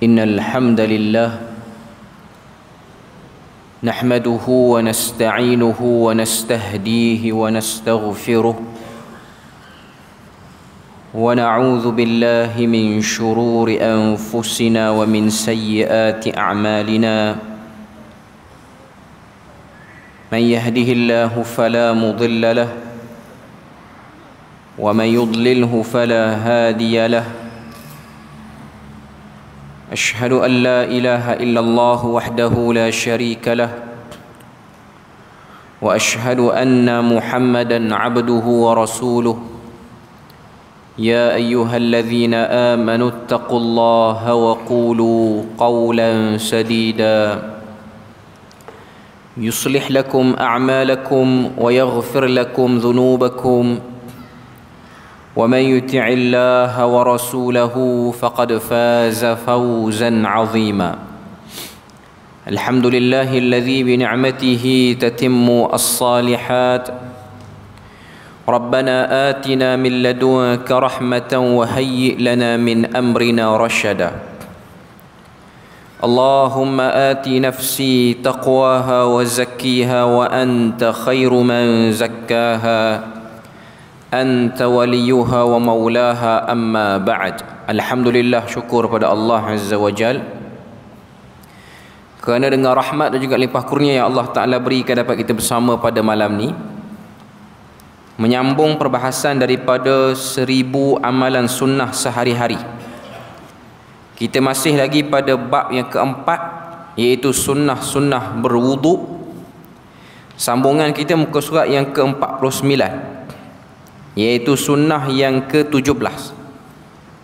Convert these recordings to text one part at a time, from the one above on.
إن الحمد لله نحمده ونستعينه ونستهديه ونستغفره ونعوذ بالله من شرور أنفسنا ومن سيئات أعمالنا من يهده الله فلا مضل له ومن يضلله فلا هادي له أشهد أن لا إله إلا الله وحده لا شريك له وأشهد أن محمدا عبده ورسوله يا أيها الذين آمنوا اتقوا الله وقولوا قولا سديدا يصلح لكم أعمالكم ويغفر لكم ذنوبكم ومن يطع الله ورسوله فقد فاز فوزا عظيما الحمد لله الذي بنعمته تتم الصالحات ربنا آتنا من لدنك رحمة وهيئ لنا من أمرنا رشدا اللهم آت نفسي تقواها وزكيها وأنت خير من زكاها أنت وليها ومولاها أما بعد. Alhamdulillah, syukur pada Allah Azza wa Jal kerana dengan rahmat dan juga limpah kurnia yang Allah Ta'ala berikan dapat kita bersama pada malam ni menyambung perbahasan daripada 1000 amalan sunnah sehari-hari. Kita masih lagi pada bab yang keempat, iaitu sunnah-sunnah berwuduk. Sambungan kita muka surat yang ke-49, iaitu sunnah yang ke-17.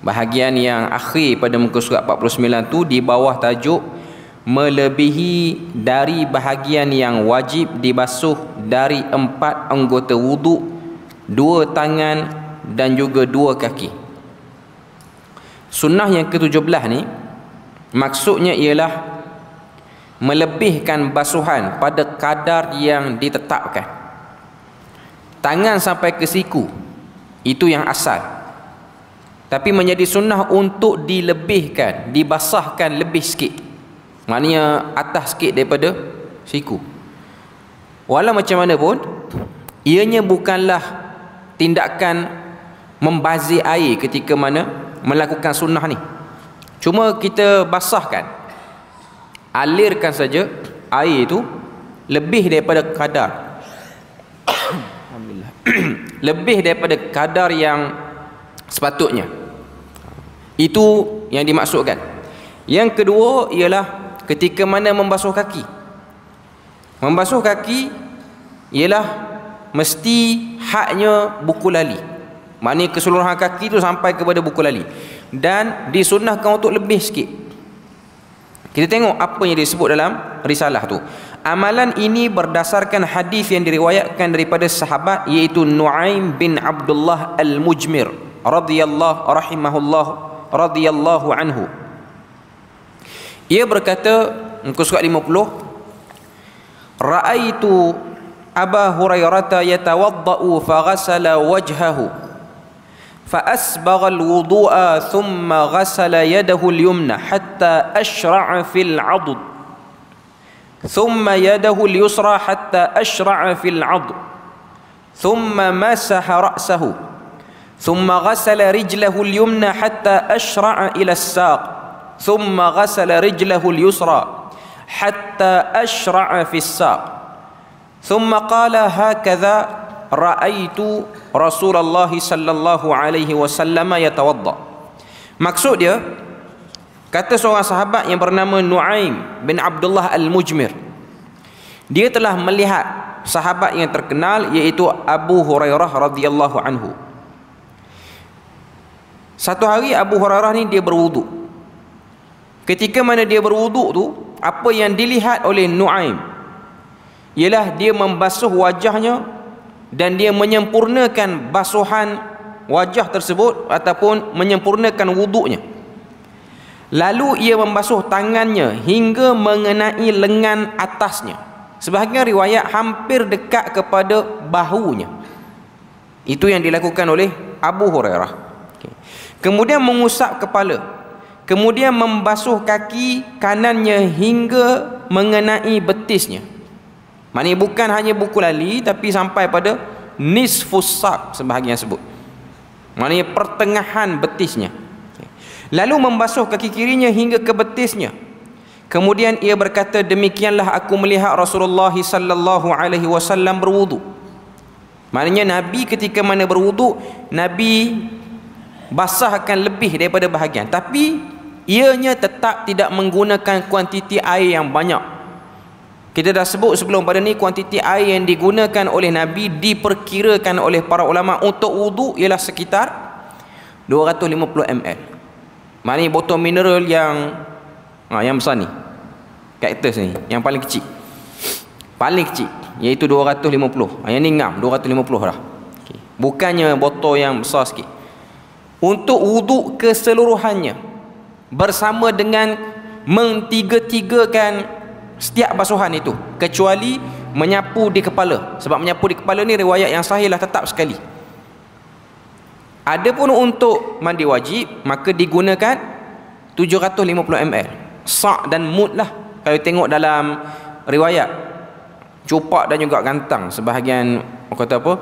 Bahagian yang akhir pada muka surat 49 tu di bawah tajuk melebihi dari bahagian yang wajib dibasuh dari 4 anggota wuduk, 2 tangan dan juga 2 kaki. Sunnah yang ke-17 ni maksudnya ialah melebihkan basuhan pada kadar yang ditetapkan. Tangan sampai ke siku, itu yang asal. Tapi menjadi sunnah untuk dilebihkan, dibasahkan lebih sikit. Maknanya atas sikit daripada siku. Walau macam mana pun, ianya bukanlah tindakan membazir air ketika mana melakukan sunnah ni. Cuma kita basahkan, alirkan saja air itu lebih daripada kadar lebih daripada kadar yang sepatutnya. Itu yang dimaksudkan. Yang kedua ialah ketika mana membasuh kaki. Membasuh kaki ialah mesti haknya buku lali. Maknanya keseluruhan kaki itu sampai kepada buku lali. Dan disunnahkan untuk lebih sikit. Kita tengok apa yang disebut dalam risalah tu. Amalan ini berdasarkan hadis yang diriwayatkan daripada sahabat, iaitu Nu'aim bin Abdullah Al-Mujmir radhiyallahu anhu. Ia berkata, muka surat 50, Ra'aitu Aba Hurairah yatawadda'u faghasala wajhahu فأسبغ الوضوء ثم غسل يده اليمنى حتى أشرع في العضد ثم يده اليسرى حتى أشرع في العضد ثم مسح رأسه ثم غسل رجله اليمنى حتى أشرع إلى الساق ثم غسل رجله اليسرى حتى أشرع في الساق ثم قال هكذا Ra'aitu Rasulullah sallallahu alaihi wasallam yatawadda. Maksud dia, kata seorang sahabat yang bernama Nu'aim bin Abdullah Al-Mujmir, dia telah melihat sahabat yang terkenal, iaitu Abu Hurairah radhiyallahu anhu. Satu hari Abu Hurairah ni dia berwuduk. Ketika mana dia berwuduk tu, apa yang dilihat oleh Nu'aim ialah dia membasuh wajahnya dan dia menyempurnakan basuhan wajah tersebut ataupun menyempurnakan wuduknya. Lalu ia membasuh tangannya hingga mengenai lengan atasnya. Sebahagian riwayat hampir dekat kepada bahunya. Itu yang dilakukan oleh Abu Hurairah. Kemudian mengusap kepala. Kemudian membasuh kaki kanannya hingga mengenai betisnya. Maknanya bukan hanya buku lali, tapi sampai pada nisfus sak sebahagian sebut. Maknanya pertengahan betisnya. Lalu membasuh kaki kirinya hingga ke betisnya. Kemudian ia berkata, demikianlah aku melihat Rasulullah sallallahu alaihi wasallam berwudu. Maknanya Nabi ketika mana berwudu, Nabi basahkan lebih daripada bahagian, tapi ianya tetap tidak menggunakan kuantiti air yang banyak. Kita dah sebut sebelum pada ni, kuantiti air yang digunakan oleh Nabi diperkirakan oleh para ulama untuk wudu ialah sekitar 250 ml. Maknanya botol mineral yang besar ni, kat atas ni, yang paling kecil, iaitu 250. Yang ni ngam 250 dah. Okay. Bukannya botol yang besar sikit. Untuk wuduk keseluruhannya bersama dengan mentiga-tigakan setiap basuhan itu, kecuali menyapu di kepala. Sebab menyapu di kepala ni riwayat yang sahih lah tetap sekali. Adapun untuk mandi wajib, maka digunakan 750 ml. Sa' dan mud lah kalau tengok dalam riwayat Cupak dan juga Gantang, sebahagian kata apa,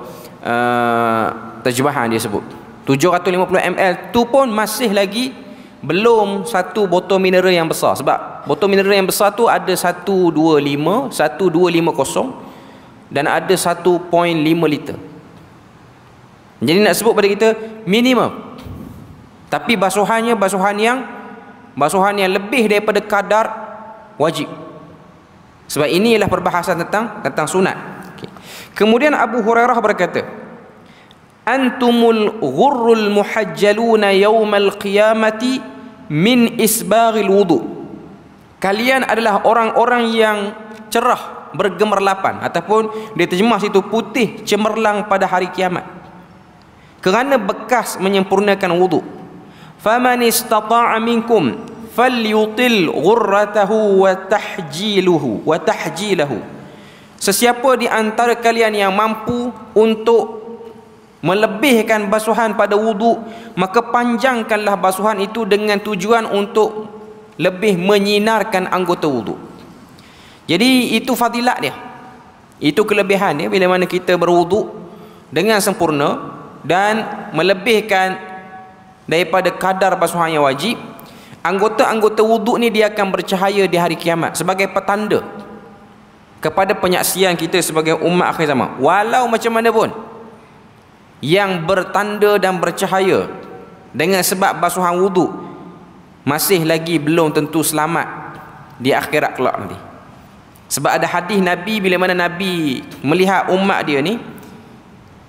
terjemahan dia sebut 750 ml tu pun masih lagi belum satu botol mineral yang besar. Sebab botol mineral yang besar tu ada 125, 1250 dan ada 1.5 liter. Jadi nak sebut pada kita minimum, tapi basuhan yang lebih daripada kadar wajib. Sebab ini ialah perbahasan tentang sunat. Okay. Kemudian Abu Hurairah berkata, antumul ghurrul muhajjaluna yawmal qiyamati min isbaghil wudu. Kalian adalah orang-orang yang cerah bergemerlapan, ataupun diterjemah situ putih cemerlang pada hari kiamat, kerana bekas menyempurnakan wudu. Faman istata'a minkum falyutil ghurratahu wa tahjilahu. Sesiapa di antara kalian yang mampu untuk melebihkan basuhan pada wudu, maka panjangkanlah basuhan itu dengan tujuan untuk lebih menyinarkan anggota wudu. Jadi itu fadilat dia, itu kelebihan dia bila mana kita berwudu dengan sempurna dan melebihkan daripada kadar basuhan yang wajib. Anggota-anggota wudu ni dia akan bercahaya di hari kiamat sebagai petanda kepada penyaksian kita sebagai umat akhir zaman. Walau macam mana pun, yang bertanda dan bercahaya dengan sebab basuhan wudu masih lagi belum tentu selamat di akhirat kelak nanti. Sebab ada hadis Nabi, bila mana Nabi melihat umat dia ni,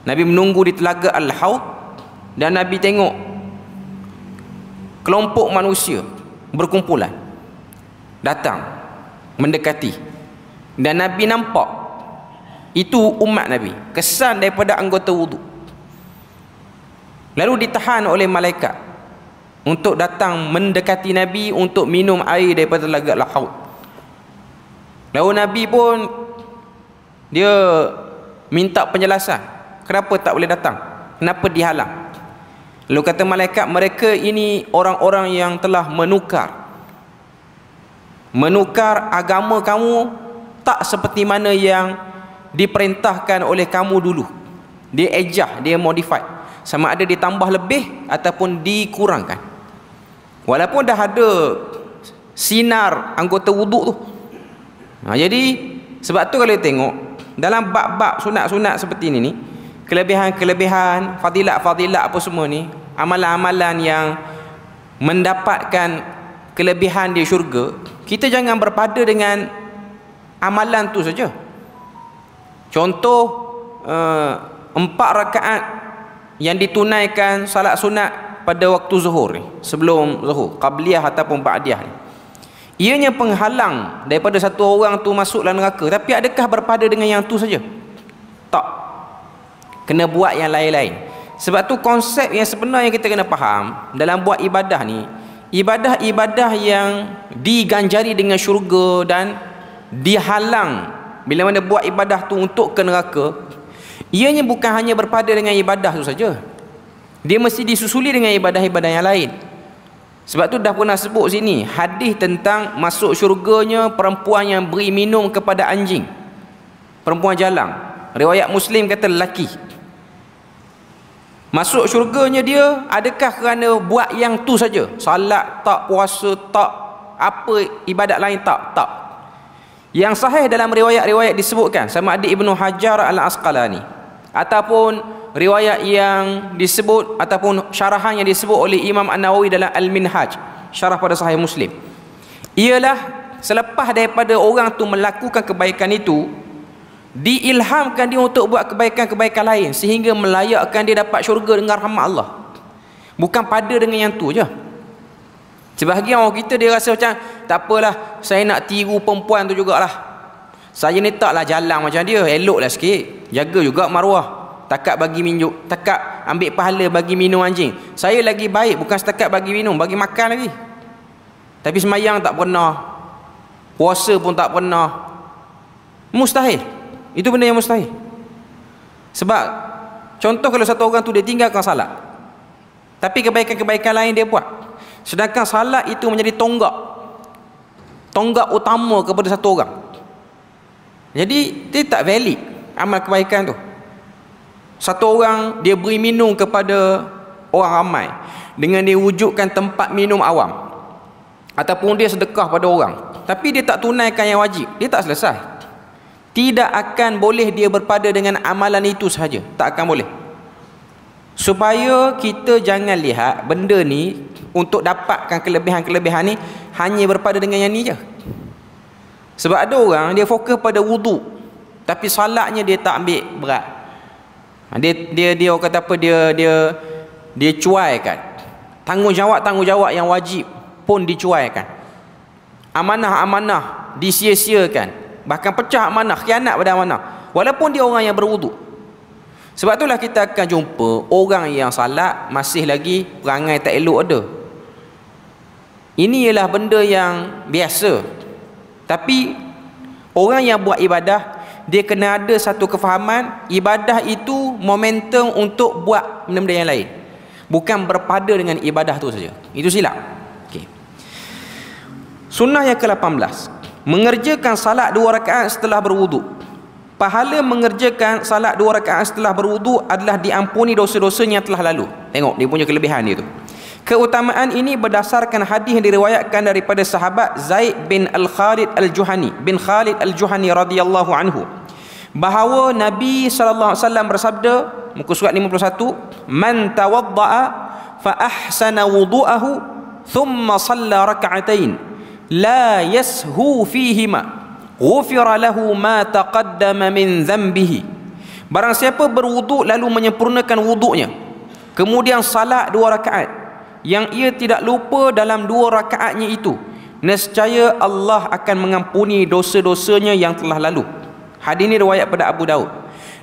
Nabi menunggu di telaga Al-Haud, dan Nabi tengok kelompok manusia berkumpulan datang mendekati, dan Nabi nampak itu umat Nabi, kesan daripada anggota wudu. Lalu ditahan oleh malaikat untuk datang mendekati Nabi untuk minum air daripada telaga Al-Haud. Lalu Nabi pun dia minta penjelasan, kenapa tak boleh datang, kenapa dihalang. Lalu kata malaikat, mereka ini orang-orang yang telah menukar agama kamu tak seperti mana yang diperintahkan oleh kamu dulu. Dia ejah, dia modify, sama ada ditambah lebih ataupun dikurangkan. Walaupun dah ada sinar anggota wuduk tu. Jadi sebab tu kalau tengok dalam bab-bab sunat-sunat seperti ini ni, kelebihan-kelebihan, fadilat-fadilat apa semua ni, amalan-amalan yang mendapatkan kelebihan di syurga, kita jangan berpada dengan amalan tu saja. Contoh 4 rakaat yang ditunaikan salat sunat pada waktu zuhur ni, sebelum zuhur, qabliyah ataupun ba'diyah ni, ianya penghalang daripada satu orang tu masuk dalam neraka. Tapi adakah berpada dengan yang tu saja? Tak, kena buat yang lain-lain. Sebab tu konsep yang sebenar yang kita kena faham dalam buat ibadah ni, ibadah-ibadah yang diganjari dengan syurga dan dihalang bila mana buat ibadah tu untuk ke neraka, ianya bukan hanya berpada dengan ibadah tu saja, dia mesti disusuli dengan ibadah-ibadah yang lain. Sebab tu dah pernah sebut sini hadis tentang masuk syurganya perempuan yang beri minum kepada anjing, perempuan jalang. Riwayat Muslim kata lelaki. Masuk syurganya dia adakah kerana buat yang tu saja? Salat tak, puasa tak, apa ibadat lain tak? Tak. Yang sahih dalam riwayat-riwayat disebutkan sama ada Ibnu Hajar Al-Asqalani ataupun riwayat yang disebut ataupun syarahan yang disebut oleh Imam An-Nawawi dalam Al-Minhaj, syarah pada Sahih Muslim, ialah selepas daripada orang tu melakukan kebaikan itu, diilhamkan dia untuk buat kebaikan-kebaikan lain sehingga melayakkan dia dapat syurga dengan rahmat Allah. Bukan pada dengan yang tu je. Sebahagian orang kita dia rasa macam tak apalah, saya nak tiru perempuan tu jugalah, saya ni taklah jalan macam dia, eloklah sikit, jaga juga maruah, takat bagi minum, takat ambil pahala bagi minum anjing. Saya lagi baik bukan setakat bagi minum, bagi makan lagi. Tapi semayang tak pernah, puasa pun tak pernah. Mustahil. Itu benda yang mustahil. Sebab contoh kalau satu orang tu dia tinggalkan salat, tapi kebaikan-kebaikan lain dia buat, sedangkan salat itu menjadi tonggak utama kepada satu orang, jadi dia tak valid amal kebaikan tu. Satu orang dia beri minum kepada orang ramai dengan dia wujudkan tempat minum awam, ataupun dia sedekah pada orang, tapi dia tak tunaikan yang wajib, dia tak selesai. Tidak akan boleh dia berpada dengan amalan itu sahaja, tak akan boleh. Supaya kita jangan lihat benda ni untuk dapatkan kelebihan-kelebihan ni hanya berpada dengan yang ni je. Sebab ada orang dia fokus pada wudu, tapi salatnya dia tak ambil berat. Dia orang kata apa, dia cuaikan. Tanggungjawab yang wajib pun dicuaikan. Amanah-amanah disia-siakan. Bahkan pecah amanah, khianat pada amanah, walaupun dia orang yang berwudu. Sebab itulah kita akan jumpa orang yang salat masih lagi perangai tak elok ada. Ini ialah benda yang biasa. Tapi orang yang buat ibadah, dia kena ada satu kefahaman ibadah itu momentum untuk buat benda-benda yang lain, bukan berpada dengan ibadah tu saja. Itu silap. Okay. Sunnah yang ke-18, mengerjakan salat 2 rakaat setelah berwudu. Pahala mengerjakan salat 2 rakaat setelah berwudu adalah diampuni dosa-dosanya yang telah lalu. Tengok dia punya kelebihan dia tu. Keutamaan ini berdasarkan hadis yang diriwayatkan daripada sahabat Zaid bin Khalid Al-Juhani radhiyallahu anhu, bahawa Nabi sallallahu alaihi wasallam bersabda, muka surat 51, man tawaddaa fa ahsana wudu'ahu thumma shalla rak'atain la yashu fihima ghufira lahu ma taqaddama min dhanbihi. Barang siapa berwuduk lalu menyempurnakan wuduknya, kemudian salat 2 rakaat yang ia tidak lupa dalam 2 rakaatnya itu, nescaya Allah akan mengampuni dosa-dosanya yang telah lalu. Hadis ini riwayat pada Abu Daud.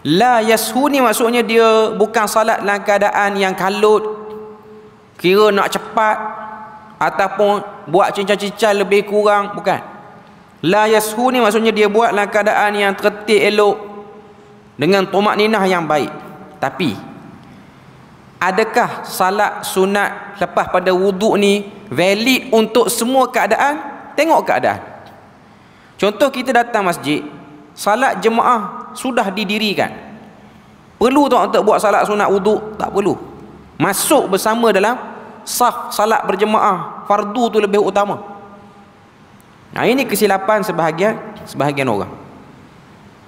La yashu ni maksudnya dia bukan salat dalam keadaan yang kalut, kira nak cepat ataupun buat cincang-cincang lebih kurang, bukan. La yashu ni maksudnya dia buat dalam keadaan yang tertib elok dengan tumakninah yang baik. Tapi adakah salat sunat lepas pada wuduk ni valid untuk semua keadaan? Tengok keadaan. Contoh kita datang masjid, salat jemaah sudah didirikan, perlu tak untuk buat salat sunat wuduk? Tak perlu. Masuk bersama dalam saf salat berjemaah, fardu tu lebih utama. Nah, ini kesilapan sebahagian orang.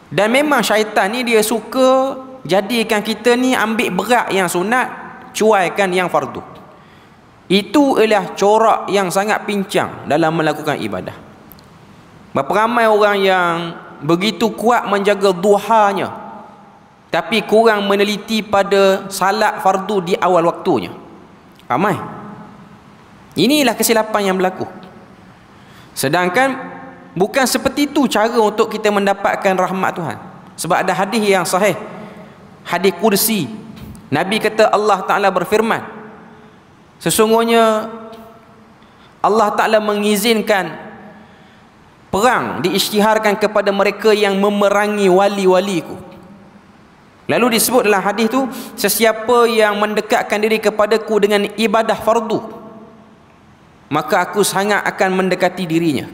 Dan memang syaitan ni dia suka jadikan kita ni ambil berat yang sunat, cuaikan yang fardu. Itu ialah corak yang sangat pincang dalam melakukan ibadah. Berapa ramai orang yang begitu kuat menjaga duhanya, tapi kurang meneliti pada salat fardu di awal waktunya. Ramai. Inilah kesilapan yang berlaku. Sedangkan bukan seperti itu cara untuk kita mendapatkan rahmat Tuhan. Sebab ada hadis yang sahih, hadis kursi. Nabi kata Allah Ta'ala berfirman, sesungguhnya Allah Ta'ala mengizinkan perang diisytiharkan kepada mereka yang memerangi wali-waliku. Lalu disebut dalam hadis tu, sesiapa yang mendekatkan diri kepadaku dengan ibadah fardu, maka aku sangat akan mendekati dirinya.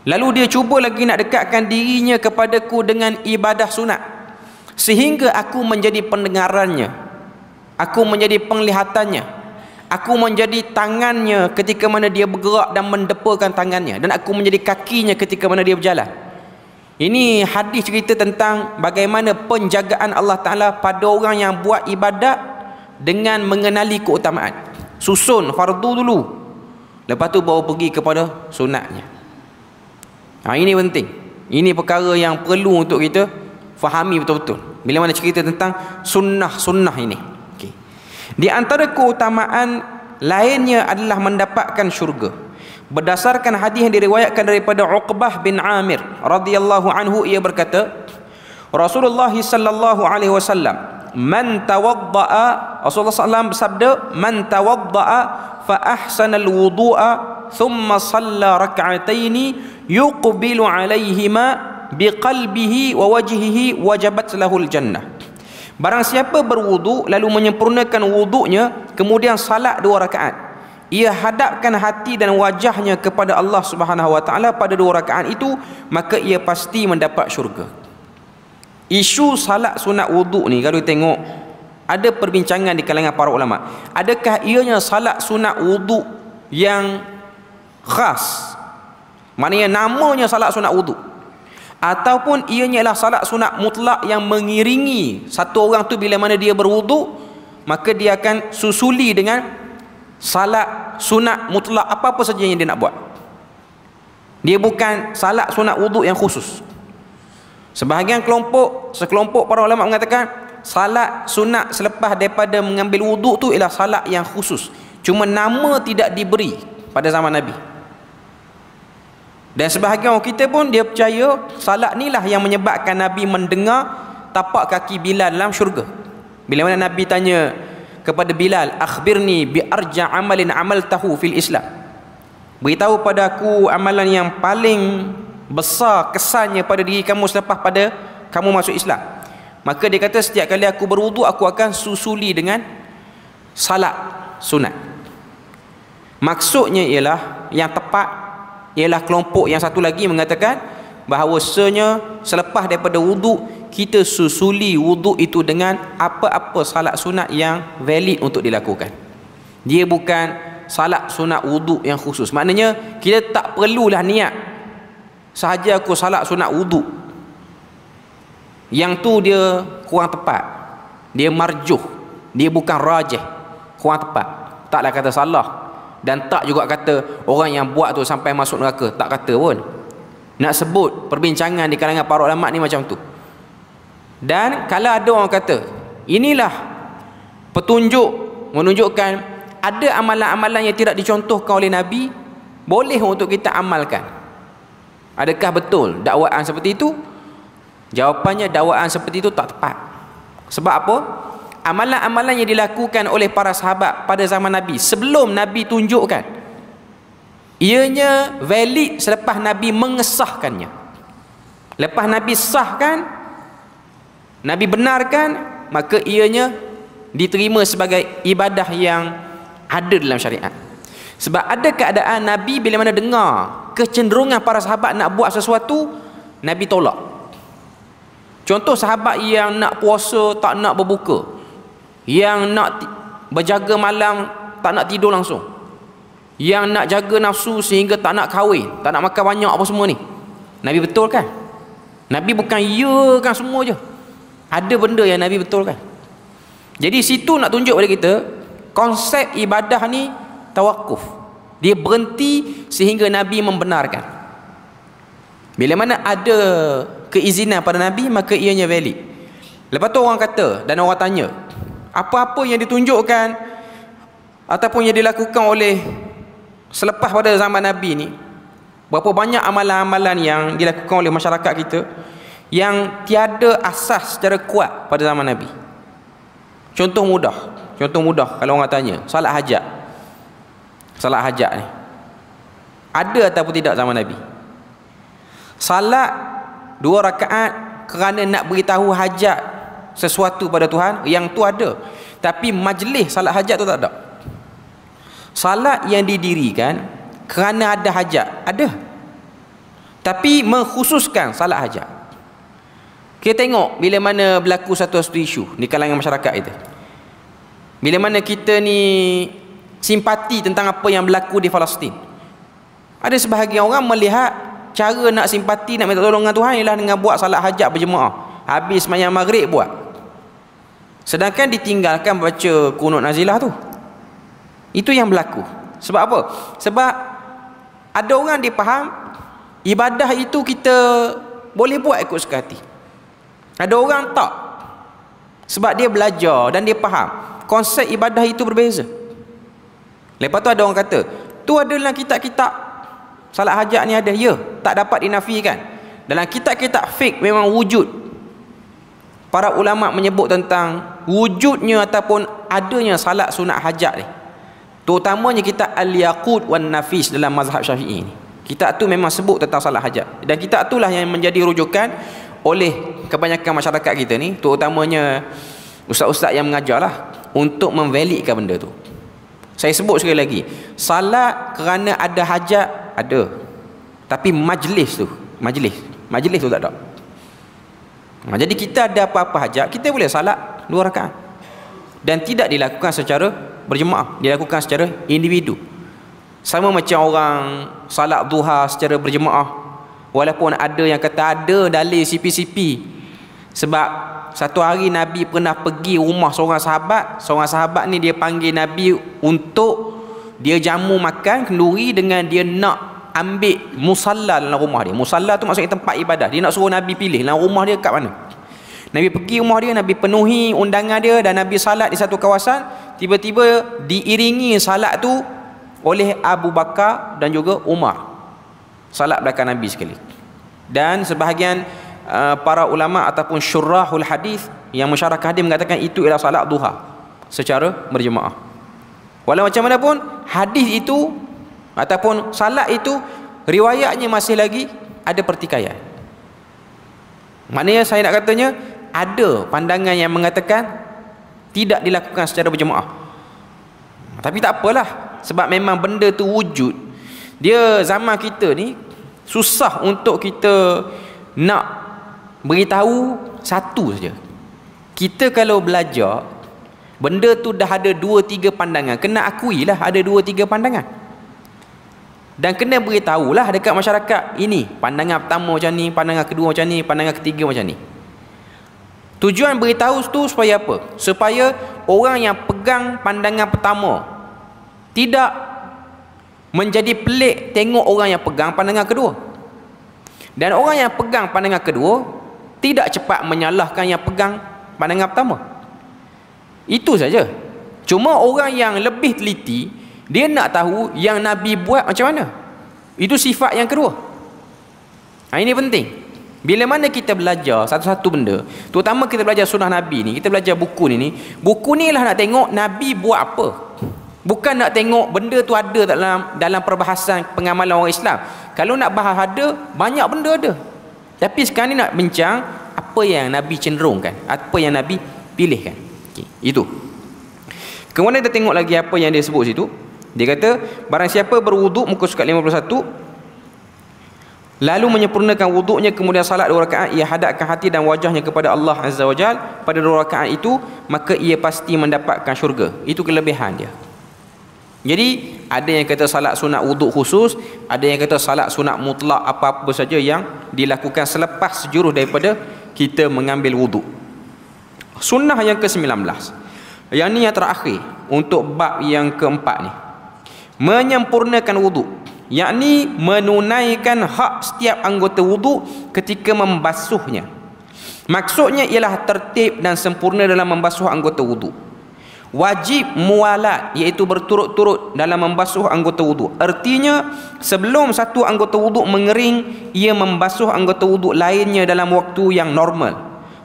Lalu dia cuba lagi nak dekatkan dirinya kepadaku dengan ibadah sunat, sehingga aku menjadi pendengarannya, aku menjadi penglihatannya, aku menjadi tangannya ketika mana dia bergerak dan mendepakan tangannya, dan aku menjadi kakinya ketika mana dia berjalan. Ini hadis cerita tentang bagaimana penjagaan Allah Ta'ala pada orang yang buat ibadat dengan mengenali keutamaan. Susun fardu dulu, lepas tu baru pergi kepada sunatnya. Ini penting. Ini perkara yang perlu untuk kita fahami betul-betul bila mana cerita tentang sunnah-sunnah ini. Okay. Di antara keutamaan lainnya adalah mendapatkan syurga. Berdasarkan hadis yang diriwayatkan daripada Uqbah bin Amir radhiyallahu anhu, ia berkata, Rasulullah sallallahu alaihi wasallam, man tawaddaa, Rasulullah sallallahu bersabda, man tawaddaa fa ahsana alwudu'a thumma shalla rak'ataini yuqbilu alaihima biqalbihi wa wajhihi wajabat lahul jannah. Barang siapa berwudu lalu menyempurnakan wudunya, kemudian salat 2 rakaat, ia hadapkan hati dan wajahnya kepada Allah Subhanahu wa taala pada 2 rakaat itu, maka ia pasti mendapat syurga. Isu salat sunat wudu ni kalau tengok ada perbincangan di kalangan para ulama. Adakah ianya salat sunat wudu yang khas, maknanya namanya salat sunat wudu, ataupun ianya adalah salat sunat mutlak yang mengiringi satu orang tu bila mana dia berwudu, maka dia akan susuli dengan salat sunat mutlak apa-apa saja yang dia nak buat. Dia bukan salat sunat wudu yang khusus. Sekelompok para ulama mengatakan salat sunat selepas daripada mengambil wudu tu ialah salat yang khusus, cuma nama tidak diberi pada zaman Nabi. Dan sebahagian orang kita pun dia percaya salat inilah yang menyebabkan Nabi mendengar tapak kaki Bilal dalam syurga. Bila mana Nabi tanya kepada Bilal, akhbirni bi arja amalin amaltahu fil Islam, beritahu pada aku amalan yang paling besar kesannya pada diri kamu selepas pada kamu masuk Islam. Maka dia kata, setiap kali aku berwudu aku akan susuli dengan salat sunat. Maksudnya ialah yang tepat ialah kelompok yang satu lagi mengatakan bahawasanya selepas daripada wudu kita susuli wudu itu dengan apa-apa salat sunat yang valid untuk dilakukan. Dia bukan salat sunat wudu yang khusus. Maknanya kita tak perlulah niat sahaja aku salat sunat wudu, yang tu dia kurang tepat, dia marjuh, dia bukan rajih, kurang tepat. Taklah kata salah, dan tak juga kata orang yang buat tu sampai masuk neraka, tak kata pun. Nak sebut perbincangan di kalangan para ulama ni macam tu. Dan kalau ada orang kata inilah petunjuk menunjukkan ada amalan-amalan yang tidak dicontohkan oleh Nabi, boleh untuk kita amalkan. Adakah betul dakwaan seperti itu? Jawapannya, dakwaan seperti itu tak tepat. Sebab apa? Amalan-amalan yang dilakukan oleh para sahabat pada zaman Nabi sebelum Nabi tunjukkan, ianya valid selepas Nabi mengesahkannya. Lepas Nabi sahkan, Nabi benarkan, maka ianya diterima sebagai ibadah yang ada dalam syariat. Sebab ada keadaan Nabi bila mana dengar kecenderungan para sahabat nak buat sesuatu, Nabi tolak. Contoh sahabat yang nak puasa tak nak berbuka, yang nak berjaga malam tak nak tidur langsung, yang nak jaga nafsu sehingga tak nak kahwin, tak nak makan banyak apa semua ni, Nabi betulkan. Nabi bukan ya kan semua je, ada benda yang Nabi betulkan. Jadi situ nak tunjuk pada kita konsep ibadah ni tawakuf, dia berhenti sehingga Nabi membenarkan. Bila mana ada keizinan pada Nabi, maka ianya valid. Lepas tu orang kata dan orang tanya, apa-apa yang ditunjukkan ataupun yang dilakukan oleh selepas pada zaman Nabi ni, berapa banyak amalan-amalan yang dilakukan oleh masyarakat kita yang tiada asas secara kuat pada zaman Nabi. Contoh mudah kalau orang tanya, salat hajat. Salat hajat ni ada ataupun tidak zaman Nabi? Salat 2 rakaat kerana nak beritahu hajat sesuatu pada Tuhan, yang tu ada. Tapi majlis salat hajat tu tak ada. Salat yang didirikan kerana ada hajat, ada. Tapi mengkhususkan salat hajat. Kita tengok bila mana berlaku satu isu di kalangan masyarakat itu. Bila mana kita ni simpati tentang apa yang berlaku di Palestin. Ada sebahagian orang melihat cara nak simpati, nak minta tolong dengan Tuhan ialah dengan buat salat hajat berjemaah. Habis sembahyang maghrib buat. Sedangkan ditinggalkan baca kunut nazilah tu. Itu yang berlaku. Sebab apa? Sebab ada orang dia faham ibadah itu kita boleh buat ikut suka hati. Ada orang tak. Sebab dia belajar dan dia faham konsep ibadah itu berbeza. Lepas tu ada orang kata, tu adalah kitab-kitab salat hajat ni ada. Ya, tak dapat dinafikan. Dalam kitab-kitab fiqh memang wujud. Para ulama menyebut tentang wujudnya ataupun adanya salat sunat hajat ni. Terutamanya kitab Al-Yaqut wan Nafis dalam mazhab Syafi'i ni. Kitab tu memang sebut tentang salat hajat. Dan kitab itulah yang menjadi rujukan oleh kebanyakan masyarakat kita ni, terutamanya ustaz-ustaz yang mengajar lah, untuk memvalidkan benda tu. Saya sebut sekali lagi, salat kerana ada hajat ada, tapi majlis tu tak ada. Jadi kita ada apa-apa hajat, kita boleh salat 2 rakaat dan tidak dilakukan secara berjemaah, dilakukan secara individu. Sama macam orang salat duha secara berjemaah, walaupun ada yang kata ada dalil CP-CP. Sebab satu hari Nabi pernah pergi rumah seorang sahabat ni dia panggil Nabi untuk dia jamu makan kenduri dengan dia nak ambil musalla dalam rumah dia. Musalla tu maksudnya tempat ibadah. Dia nak suruh Nabi pilih dalam rumah dia kat mana. Nabi pergi rumah dia, Nabi penuhi undangan dia dan Nabi salat di satu kawasan. Tiba-tiba diiringi salat tu oleh Abu Bakar dan juga Umar. Salat belakang Nabi sekali. Dan sebahagian para ulama ataupun syurahul hadis yang mensyarah hadis mengatakan itu ialah salat duha secara berjemaah. Walau macam mana pun hadis itu ataupun salat itu riwayatnya masih lagi ada pertikaian. Maknanya saya nak katanya ada pandangan yang mengatakan tidak dilakukan secara berjemaah. Tapi tak apalah, sebab memang benda tu wujud. Dia zaman kita ni susah untuk kita nak beritahu satu saja. Kita kalau belajar benda tu dah ada 2-3 pandangan, kena akuilah ada 2-3 pandangan. Dan kena beritahulah dekat masyarakat, ini pandangan pertama macam ni, pandangan kedua macam ni, pandangan ketiga macam ni. Tujuan beritahu tu supaya apa? Supaya orang yang pegang pandangan pertama tidak menjadi pelik tengok orang yang pegang pandangan kedua. Dan orang yang pegang pandangan kedua tidak cepat menyalahkan yang pegang pandangan pertama. Itu saja. Cuma orang yang lebih teliti, dia nak tahu yang Nabi buat macam mana. Itu sifat yang kedua. Ini penting. Bila mana kita belajar satu-satu benda, terutama kita belajar sunnah Nabi ni, kita belajar buku ni, buku ni lah nak tengok Nabi buat apa. Bukan nak tengok benda tu ada dalam perbahasan pengamalan orang Islam. Kalau nak bahas ada, banyak benda ada. Tapi sekarang ni nak bincang apa yang Nabi cenderungkan, apa yang Nabi pilihkan. Okay, itu. Kemudian kita tengok lagi apa yang dia sebut situ. Dia kata, barang siapa berwuduk, muka surat 51, lalu menyempurnakan wuduknya, kemudian salat 2 rakaat, ia hadapkan hati dan wajahnya kepada Allah Azza wa Jal pada 2 rakaat itu, maka ia pasti mendapatkan syurga. Itu kelebihan dia. Jadi ada yang kata salat sunat wuduk khusus, ada yang kata salat sunat mutlak apa-apa saja yang dilakukan selepas sejurus daripada kita mengambil wuduk. Sunnah yang ke-19, yang ni yang terakhir untuk bab yang keempat ni, menyempurnakan wuduk, yakni menunaikan hak setiap anggota wuduk ketika membasuhnya. Maksudnya ialah tertib dan sempurna dalam membasuh anggota wuduk. Wajib mualat, iaitu berturut-turut dalam membasuh anggota wuduk. Artinya sebelum satu anggota wuduk mengering, ia membasuh anggota wuduk lainnya dalam waktu yang normal,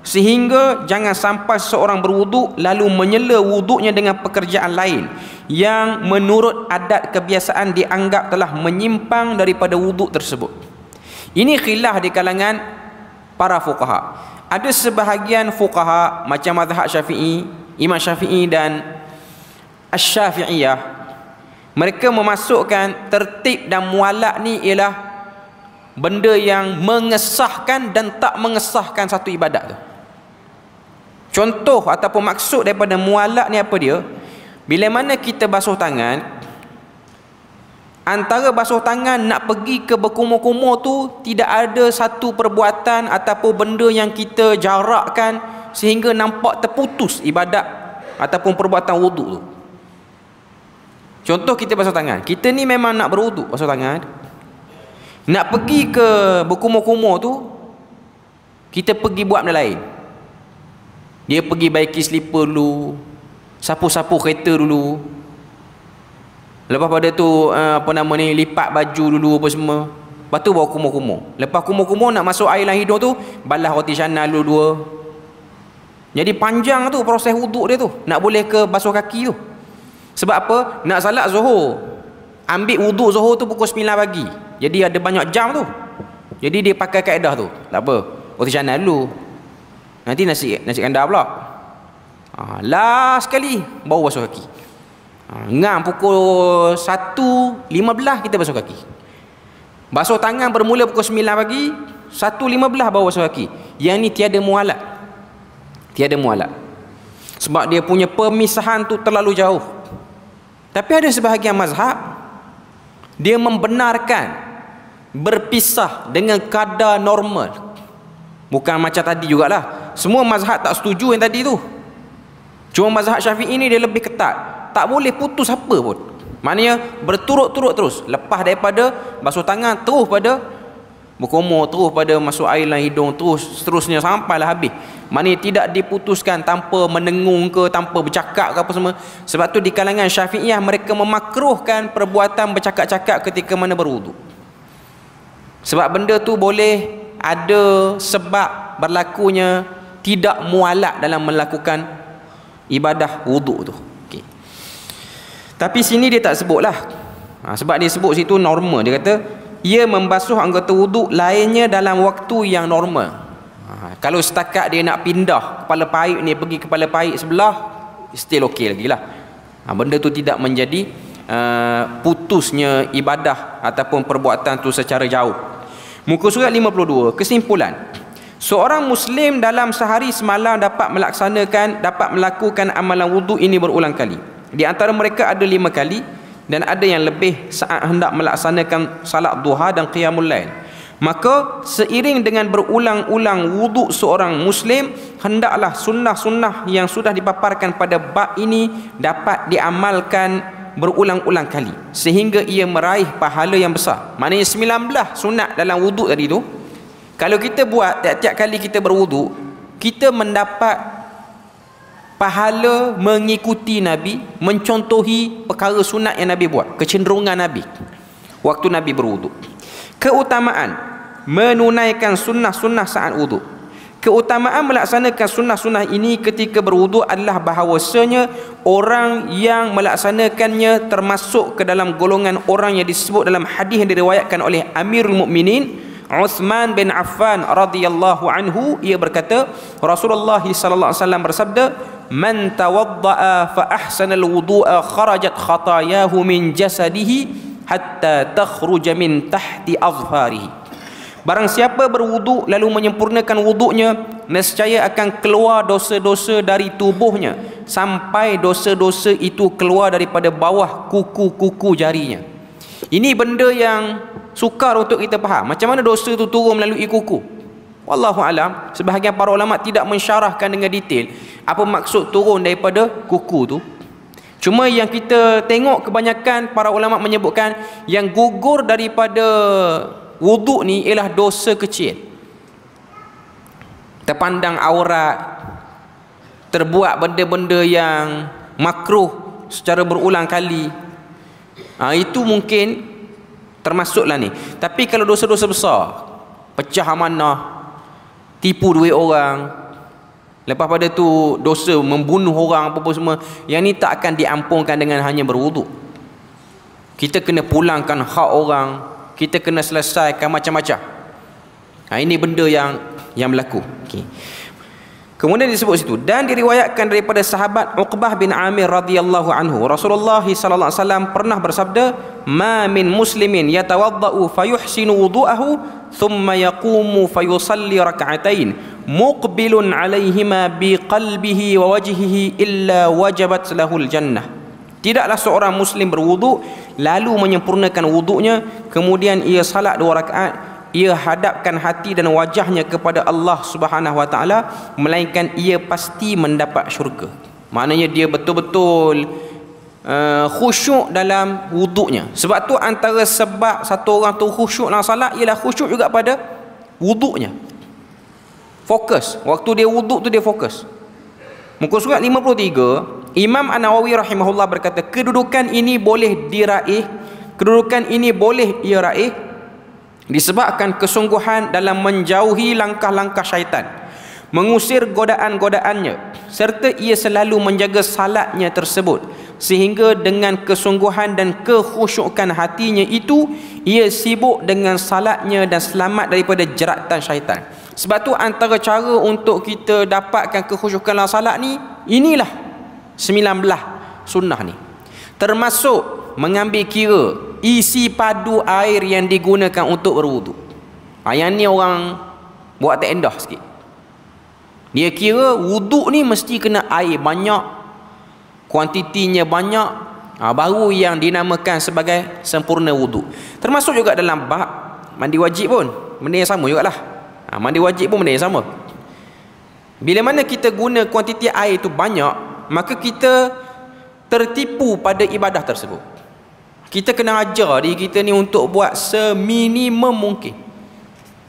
sehingga jangan sampai seorang berwuduk lalu menyela wuduknya dengan pekerjaan lain yang menurut adat kebiasaan dianggap telah menyimpang daripada wuduk tersebut. Ini khilaf di kalangan para fuqaha. Ada sebahagian fuqaha macam mazhab Syafi'i, Imam Syafi'i dan Asy-Syafi'iyah, Mereka memasukkan tertib dan mualak ni ialah benda yang mengesahkan dan tak mengesahkan satu ibadat tu. Contoh ataupun maksud daripada mualak ni apa dia? Bila mana kita basuh tangan, antara basuh tangan nak pergi ke berkumur-kumur tu, tidak ada satu perbuatan ataupun benda yang kita jarakkan sehingga nampak terputus ibadat ataupun perbuatan wuduk tu. Contoh kita basuh tangan, kita ni memang nak berwuduk basuh tangan, nak pergi ke berkumur-kumur tu, kita pergi buat benda lain. Dia pergi baiki slipper dulu, sapu-sapu kereta dulu, lepas pada tu lipat baju dulu apa semua. Lepas tu bawa kumur-kumur. Lepas kumur-kumur nak masuk air dalam hidung tu, balas roti canai dulu dua. Jadi panjang tu proses wuduk dia tu, nak boleh ke basuh kaki tu. Sebab apa? Nak salat Zuhur, ambil wuduk Zuhur tu pukul 9 pagi. Jadi ada banyak jam tu. Jadi dia pakai kaedah tu. Tak apa, roti canai dulu, nanti nasi kandar pula. Last sekali baru basuh kaki. Ngam pukul 1.15 kita basuh kaki. Basuh tangan bermula pukul 9 pagi, 1.15 baru basuh kaki. Yang ni tiada mualat. Tiada mualat. Sebab dia punya pemisahan tu terlalu jauh. Tapi ada sebahagian mazhab, dia membenarkan berpisah dengan kadar normal. Bukan macam tadi jugalah. Semua mazhab tak setuju yang tadi tu. Cuma mazhab Syafi'i ni dia lebih ketat. Tak boleh putus apa pun. Maknanya berturut-turut terus. Lepas daripada basuh tangan, terus pada berkumur, terus pada masuk air dalam hidung, terus seterusnya sampailah habis. Maknanya tidak diputuskan tanpa menengung ke, tanpa bercakap ke apa semua. Sebab tu di kalangan Syafi'iyah mereka memakruhkan perbuatan bercakap-cakap ketika mana berwuduk. Sebab benda tu boleh ada sebab berlakunya tidak mualak dalam melakukan ibadah wuduk tu. Okay. Tapi sini dia tak sebutlah. Sebab dia sebut situ normal. Dia kata ia membasuh anggota wuduk lainnya dalam waktu yang normal. Kalau setakat dia nak pindah kepala paip ni pergi kepala paip sebelah, still okey lagi lah. Benda tu tidak menjadi putusnya ibadah ataupun perbuatan tu secara jauh. Muka surat 52. Kesimpulan, seorang Muslim dalam sehari semalam dapat melakukan amalan wuduk ini berulang kali. Di antara mereka ada 5 kali dan ada yang lebih saat hendak melaksanakan salat duha dan qiyamul lail. Maka seiring dengan berulang-ulang wuduk seorang Muslim, hendaklah sunnah-sunnah yang sudah dipaparkan pada bab ini dapat diamalkan berulang-ulang kali sehingga ia meraih pahala yang besar. Maknanya 19 sunat dalam wuduk tadi tu, kalau kita buat tiap-tiap kali kita berwuduk, kita mendapat pahala mengikuti Nabi, mencontohi perkara sunat yang Nabi buat, kecenderungan Nabi waktu Nabi berwuduk. Keutamaan menunaikan sunnah-sunnah saat wuduk. Keutamaan melaksanakan sunnah-sunnah ini ketika berwuduk adalah bahawasanya orang yang melaksanakannya termasuk ke dalam golongan orang yang disebut dalam hadis yang diriwayatkan oleh Amirul Mukminin Uthman bin Affan radhiyallahu anhu. Ia berkata, Rasulullah sallallahu alaihi wasallam bersabda, "Man tawaddaa fa ahsana al-wudu'a kharajat khatayahu min jasadihi hatta takhruja min tahti azfarihi." Barang siapa berwuduk lalu menyempurnakan wuduknya, nescaya akan keluar dosa-dosa dari tubuhnya sampai dosa-dosa itu keluar daripada bawah kuku-kuku jarinya. Ini benda yang sukar untuk kita faham. Macam mana dosa itu turun melalui kuku? Wallahu alam, sebahagian para ulama tidak mensyarahkan dengan detail apa maksud turun daripada kuku tu. Cuma yang kita tengok kebanyakan para ulama menyebutkan yang gugur daripada wuduk ni ialah dosa kecil. Terpandang aurat, terbuat benda-benda yang makruh secara berulang kali, itu mungkin termasuklah ni. Tapi kalau dosa-dosa besar, pecah amanah, tipu duit orang, lepas pada tu dosa membunuh orang apa-apa semua, yang ni tak akan diampunkan dengan hanya berwuduk. Kita kena pulangkan hak orang, kita kena selesaikan macam-macam. Ini benda yang berlaku. Okay. Kemudian disebut situ, dan diriwayatkan daripada sahabat Uqbah bin Amir radhiyallahu anhu, Rasulullah sallallahu alaihi wasallam pernah bersabda, "Ma min muslimin yatawaddau fayuhsinu wudu'ahu thumma yaqumu fayusalli rak'atain muqbilun 'alaihima biqalbihi wa wajhihi illa wajabat lahul jannah." Tidaklah seorang muslim berwuduk lalu menyempurnakan wuduknya, kemudian ia salat 2 rakaat, ia hadapkan hati dan wajahnya kepada Allah Subhanahu wa taala, melainkan ia pasti mendapat syurga. Maknanya dia betul-betul khusyuk dalam wuduknya. Sebab tu antara sebab satu orang tu khusyuk dalam salat ialah khusyuk juga pada wuduknya. Fokus. Waktu dia wuduk tu dia fokus. Muka surat 53, Imam An-Nawawi rahimahullah berkata, kedudukan ini boleh diraih, kedudukan ini boleh ia raih disebabkan kesungguhan dalam menjauhi langkah-langkah syaitan, mengusir godaan-godaannya, serta ia selalu menjaga salatnya tersebut, sehingga dengan kesungguhan dan kekhusyukan hatinya itu ia sibuk dengan salatnya dan selamat daripada jeratan syaitan. Sebab tu antara cara untuk kita dapatkan kekhusyukan dalam salat ni, inilah 19 sunnah ni, termasuk mengambil kira isi padu air yang digunakan untuk berwuduk. Yang ni orang buat tak endah sikit. Dia kira wuduk ni mesti kena air banyak, kuantitinya banyak, baru yang dinamakan sebagai sempurna wuduk. Termasuk juga dalam bab mandi wajib pun benda yang sama jugalah. Mandi wajib pun benda yang sama. Bila mana kita guna kuantiti air itu banyak, maka kita tertipu pada ibadah tersebut. Kita kena ajar diri kita ni untuk buat seminimum mungkin.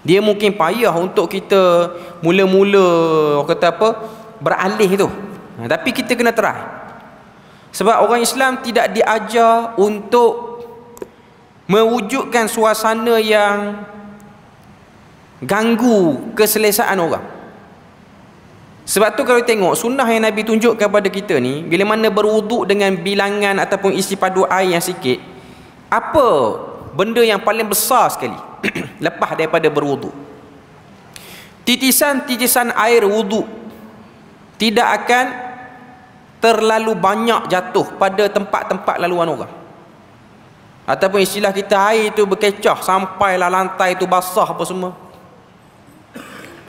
Dia mungkin payah untuk kita mula-mula kata apa, beralih tu. Tapi kita kena try. Sebab orang Islam tidak diajar untuk mewujudkan suasana yang ganggu keselesaan orang. Sebab tu kalau tengok sunnah yang Nabi tunjuk kepada kita ni, bila mana berwuduk dengan bilangan ataupun isi padu air yang sikit, apa benda yang paling besar sekali lepas daripada berwuduk? Titisan-titisan air wuduk tidak akan terlalu banyak jatuh pada tempat-tempat laluan orang. Ataupun istilah kita, air itu berkecah sampailah lantai itu basah apa semua.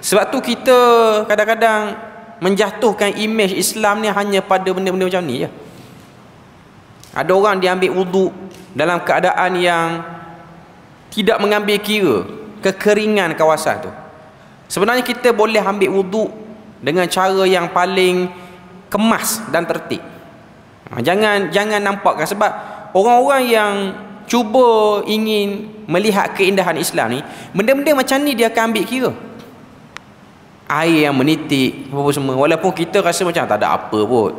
Sebab tu kita kadang-kadang menjatuhkan imej Islam ni hanya pada benda-benda macam ni je. Ada orang dia ambil wuduk dalam keadaan yang tidak mengambil kira kekeringan kawasan tu. Sebenarnya kita boleh ambil wuduk dengan cara yang paling kemas dan tertib. Jangan nampakkan, sebab orang-orang yang cuba ingin melihat keindahan Islam ni, benda-benda macam ni dia akan ambil kira. Air yang menitik apa semua, walaupun kita rasa macam tak ada apa pun.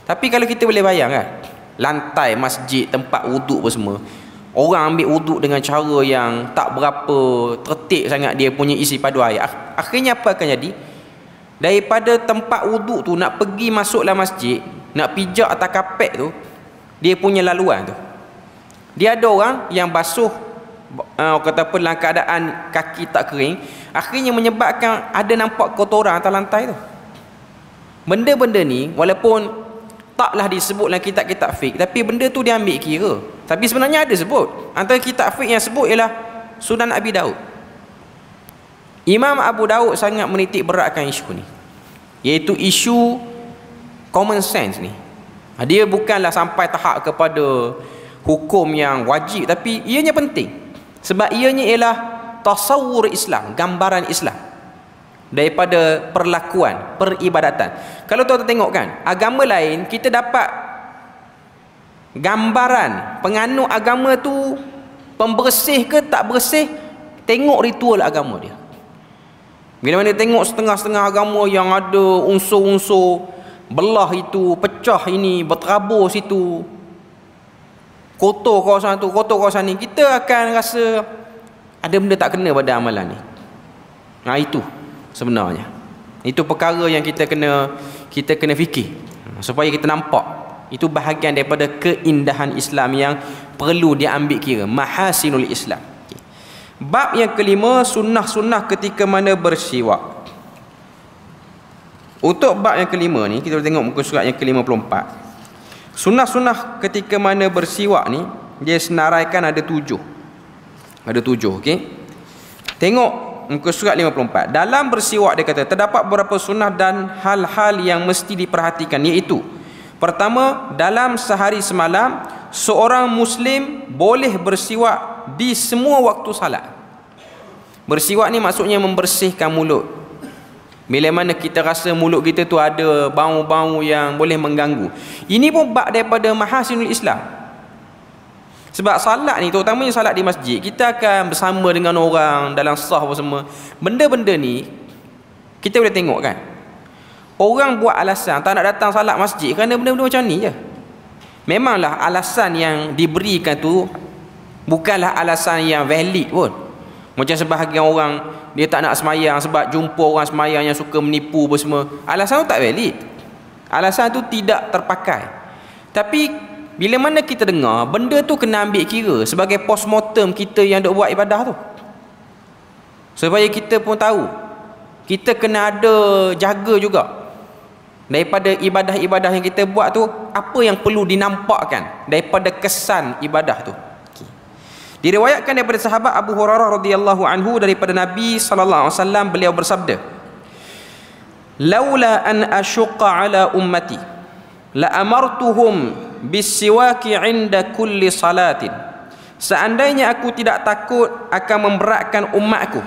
Tapi kalau kita boleh bayangkan lantai masjid, tempat wuduk apa semua, orang ambil wuduk dengan cara yang tak berapa tertib sangat dia punya isi padu air, akhirnya apa akan jadi? Daripada tempat wuduk tu nak pergi masuk dalam masjid, nak pijak atas kapet tu, dia punya laluan tu, dia ada orang yang basuh kata apa, dalam keadaan kaki tak kering, akhirnya menyebabkan ada nampak kotoran atas lantai tu. Benda-benda ni walaupun taklah disebut dalam kitab-kitab fiqh, tapi benda tu dia ambil kira. Tapi sebenarnya ada sebut. Antara kitab fiqh yang sebut ialah Sunan Abi Daud. Imam Abu Daud sangat menitik beratkan isu ni, iaitu isu common sense ni. Dia bukanlah sampai tahap kepada hukum yang wajib, tapi ianya penting. Sebab ianya ialah tasawur Islam, gambaran Islam daripada perlakuan, peribadatan. Kalau tuan-tuan tengok kan, agama lain kita dapat gambaran penganut agama tu pembersih ke tak bersih, tengok ritual agama dia. Bila mana tengok setengah-setengah agama yang ada unsur-unsur belah itu, pecah ini, berterabur situ, kotor kawasan tu, kotor kawasan ni, kita akan rasa ada benda tak kena pada amalan ni. Itu sebenarnya, itu perkara yang kita kena fikir supaya kita nampak itu bahagian daripada keindahan Islam yang perlu diambil kira, mahasinul Islam. Bab yang kelima, sunnah-sunnah ketika mana bersiwak. Untuk bab yang kelima ni, kita boleh tengok muka surat yang ke-54. Sunnah-sunnah ketika mana bersiwak ni, dia senaraikan ada 7. Ada 7, okey. Tengok muka surat 54. Dalam bersiwak dia kata, terdapat beberapa sunnah dan hal-hal yang mesti diperhatikan, iaitu pertama, dalam sehari semalam seorang Muslim boleh bersiwak di semua waktu salat. Bersiwak ni maksudnya membersihkan mulut. Bila mana kita rasa mulut kita tu ada bau-bau yang boleh mengganggu. Ini pun bab daripada mahasinul Islam. Sebab salat ni, terutamanya salat di masjid, kita akan bersama dengan orang dalam saf apa semua. Benda-benda ni kita boleh tengok kan. Orang buat alasan tak nak datang salat masjid kerana benda-benda macam ni je. Memanglah alasan yang diberikan tu bukanlah alasan yang valid pun. Macam sebahagian orang, dia tak nak semayang sebab jumpa orang semayang yang suka menipu apa semua. Alasan tu tak valid. Alasan tu tidak terpakai. Tapi bila mana kita dengar, benda tu kena ambil kira sebagai postmortem kita yang duk buat ibadah tu. Supaya kita pun tahu, kita kena ada jaga juga daripada ibadah-ibadah yang kita buat tu, apa yang perlu dinampakkan daripada kesan ibadah tu. Diriwayatkan daripada sahabat Abu Hurairah radhiyallahu anhu daripada Nabi sallallahu alaihi wasallam, beliau bersabda, "Laula an asyqa ala ummati la amartuhum bis-siwaki 'inda kulli salatin." Seandainya aku tidak takut akan memberatkan umatku,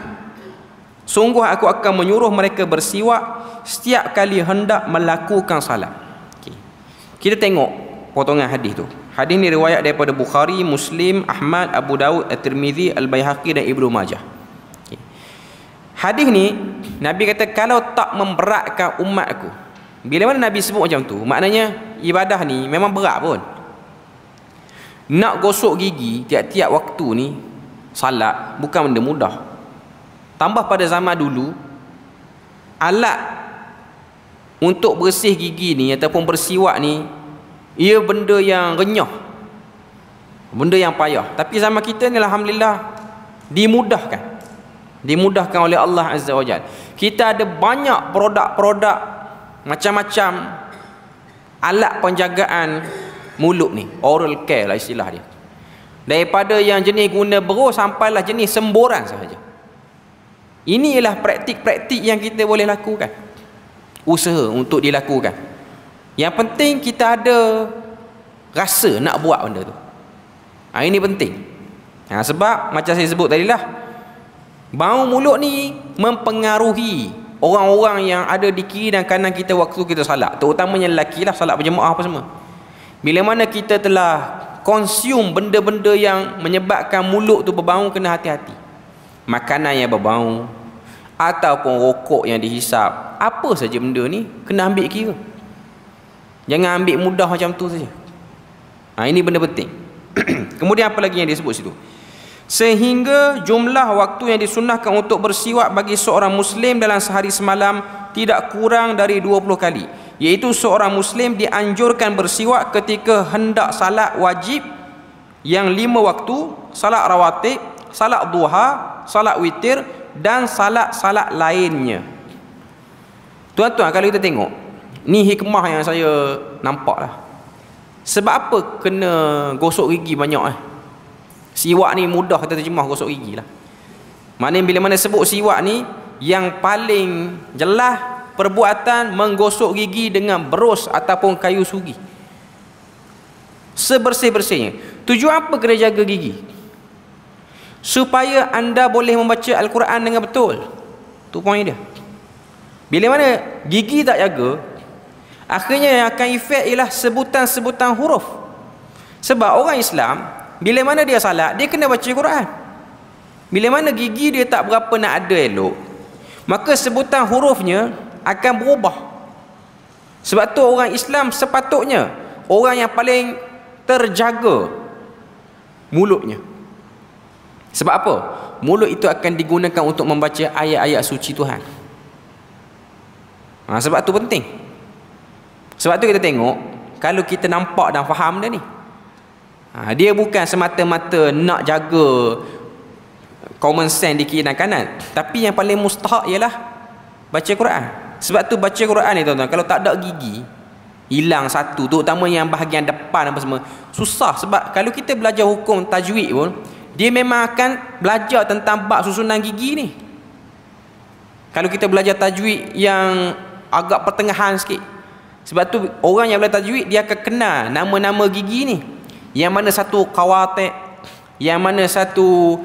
sungguh aku akan menyuruh mereka bersiwak setiap kali hendak melakukan salat. Kita tengok potongan hadis tu. Hadis ni riwayat daripada Bukhari, Muslim, Ahmad, Abu Daud, At-Tirmizi, Al-Baihaqi dan Ibnu Majah. Hadis ni Nabi kata kalau tak memberatkan umatku. Bila mana Nabi sebut macam tu, maknanya ibadah ni memang berat pun. Nak gosok gigi tiap-tiap waktu ni salat bukan benda mudah. Tambah pada zaman dulu, alat untuk bersih gigi ni ataupun bersiwak ni, ia benda yang renyah, benda yang payah. Tapi zaman kita ni alhamdulillah dimudahkan oleh Allah Azza wa Jalla. Kita ada banyak produk-produk macam-macam alat penjagaan mulut ni, oral care lah istilah dia. Daripada yang jenis guna berus sampailah jenis semburan sahaja. Ini ialah praktik-praktik yang kita boleh lakukan, usaha untuk dilakukan. Yang penting kita ada rasa nak buat benda tu. Ini penting. Sebab macam saya sebut tadi lah, bau mulut ni mempengaruhi orang-orang yang ada di kiri dan kanan kita waktu kita salat. Terutamanya lelaki lah, salat berjemaah apa semua. Bila mana kita telah consume benda-benda yang menyebabkan mulut tu berbau, kena hati-hati. Makanan yang berbau ataupun rokok yang dihisap, apa saja benda ni kena ambil kira. Jangan ambil mudah macam tu saja. Ini benda penting. Kemudian apa lagi yang disebut situ? Sehingga jumlah waktu yang disunnahkan untuk bersiwak bagi seorang Muslim dalam sehari semalam tidak kurang dari 20 kali. Iaitu seorang Muslim dianjurkan bersiwak ketika hendak salat wajib yang 5 waktu, salat rawatib, salat duha, salat witir dan salat-salat lainnya. Tuan-tuan, kalau kita tengok, ni hikmah yang saya nampak lah. Sebab apa kena gosok gigi banyak Siwak ni mudah kita terjemah gosok gigi lah. Maknanya bila mana sebut siwak ni, yang paling jelas perbuatan menggosok gigi dengan berus ataupun kayu sugi. Sebersih-bersihnya. Tujuan apa kena jaga gigi? Supaya anda boleh membaca Al-Quran dengan betul. Tu poin dia. Bila mana gigi tak jaga, akhirnya yang akan efek ialah sebutan-sebutan huruf. Sebab orang Islam, bila mana dia salat, dia kena baca Quran. Bila mana gigi dia tak berapa nak ada elok, maka sebutan hurufnya akan berubah. Sebab tu orang Islam sepatutnya orang yang paling terjaga mulutnya. Sebab apa? Mulut itu akan digunakan untuk membaca ayat-ayat suci Tuhan. Sebab tu penting. Sebab tu kita tengok, kalau kita nampak dan faham dia ni, dia bukan semata-mata nak jaga common sense di kiri dan kanan, tapi yang paling mustahak ialah baca Quran. Sebab tu baca Quran ni tuan-tuan, kalau tak ada gigi, hilang satu, terutama yang bahagian depan apa semua, susah. Sebab kalau kita belajar hukum tajwid pun, dia memang akan belajar tentang bab susunan gigi ni. Kalau kita belajar tajwid yang agak pertengahan sikit, sebab tu orang yang belajar tajwid, dia akan kenal nama-nama gigi ni. Yang mana satu qawatik, yang mana satu